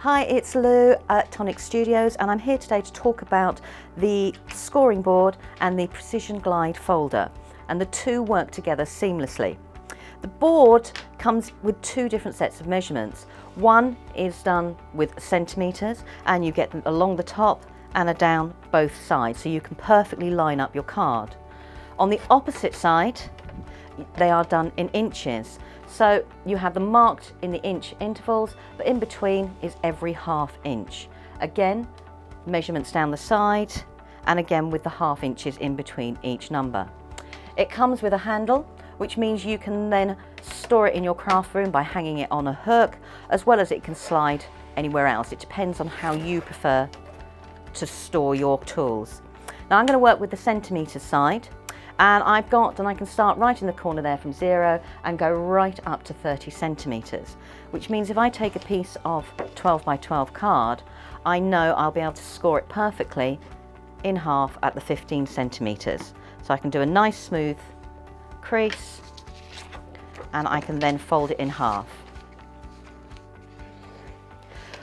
Hi, it's Lou at Tonic Studios and I'm here today to talk about the scoring board and the Precision Glide folder, and the two work together seamlessly. The board comes with two different sets of measurements. One is done with centimetres and you get them along the top and down both sides, so you can perfectly line up your card. On the opposite side, they are done in inches. So you have them marked in the inch intervals, but in between is every ½ inch. Again, measurements down the side, and again with the ½ inches in between each number. It comes with a handle, which means you can then store it in your craft room by hanging it on a hook, as well as it can slide anywhere else. It depends on how you prefer to store your tools. Now I'm going to work with the centimetre side. And I can start right in the corner there from 0 and go right up to 30 centimetres, which means if I take a piece of 12 by 12 card, I know I'll be able to score it perfectly in half at the 15 centimetres. So I can do a nice smooth crease and I can then fold it in half.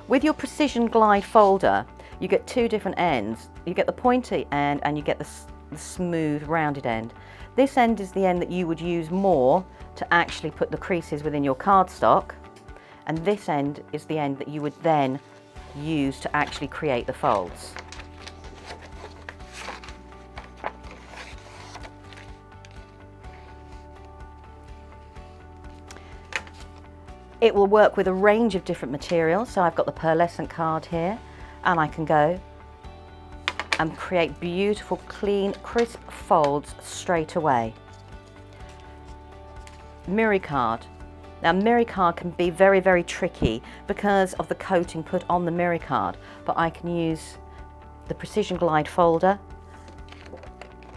With your Precision Glide folder, you get two different ends. You get the pointy end and you get the smooth rounded end. This end is the end that you would use more to actually put the creases within your cardstock, and this end is the end that you would then use to actually create the folds. It will work with a range of different materials, so I've got the pearlescent card here and I can go and create beautiful, clean, crisp folds straight away. Mirror card. Now mirror card can be very, very tricky because of the coating put on the mirror card, but I can use the Precision Glide folder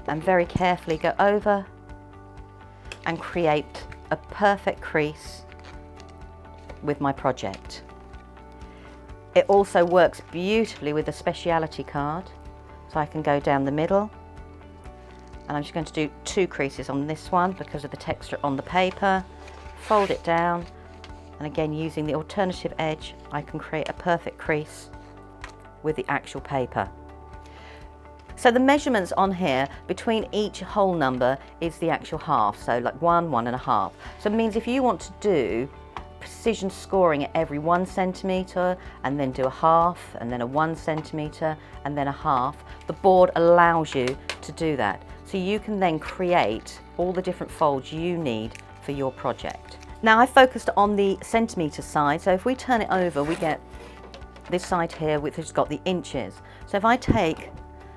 and very carefully go over and create a perfect crease with my project. It also works beautifully with the speciality card. So I can go down the middle, and I'm just going to do two creases on this one because of the texture on the paper, fold it down, and again using the alternative edge I can create a perfect crease with the actual paper. So the measurements on here between each whole number is the actual half, so like 1, 1.5. So it means if you want to do precision scoring at every 1 centimetre and then do a half and then a 1 centimetre and then a half, the board allows you to do that. So you can then create all the different folds you need for your project. Now I focused on the centimetre side, so if we turn it over we get this side here which has got the inches. So if I take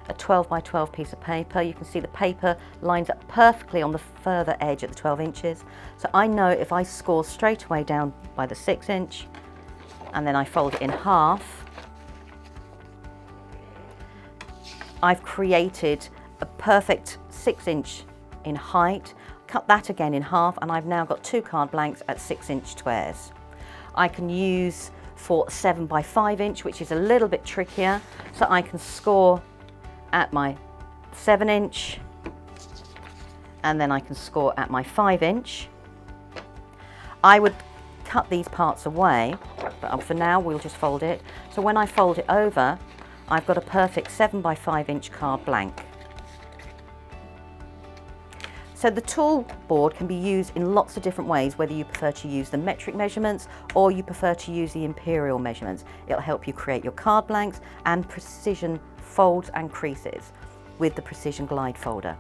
a 12 by 12 piece of paper, you can see the paper lines up perfectly on the further edge at the 12 inches. So I know if I score straight away down by the 6 inch and then I fold it in half, I've created a perfect 6 inch in height. Cut that again in half and I've now got two card blanks at 6 inch squares. I can use for 7 by 5 inch, which is a little bit trickier, so I can score at my 7 inch and then I can score at my 5 inch. I would cut these parts away, but for now we'll just fold it. So when I fold it over, I've got a perfect 7 by 5 inch card blank. So the tool board can be used in lots of different ways, whether you prefer to use the metric measurements or you prefer to use the imperial measurements. It'll help you create your card blanks and precision folds and creases with the Precision Glide folder.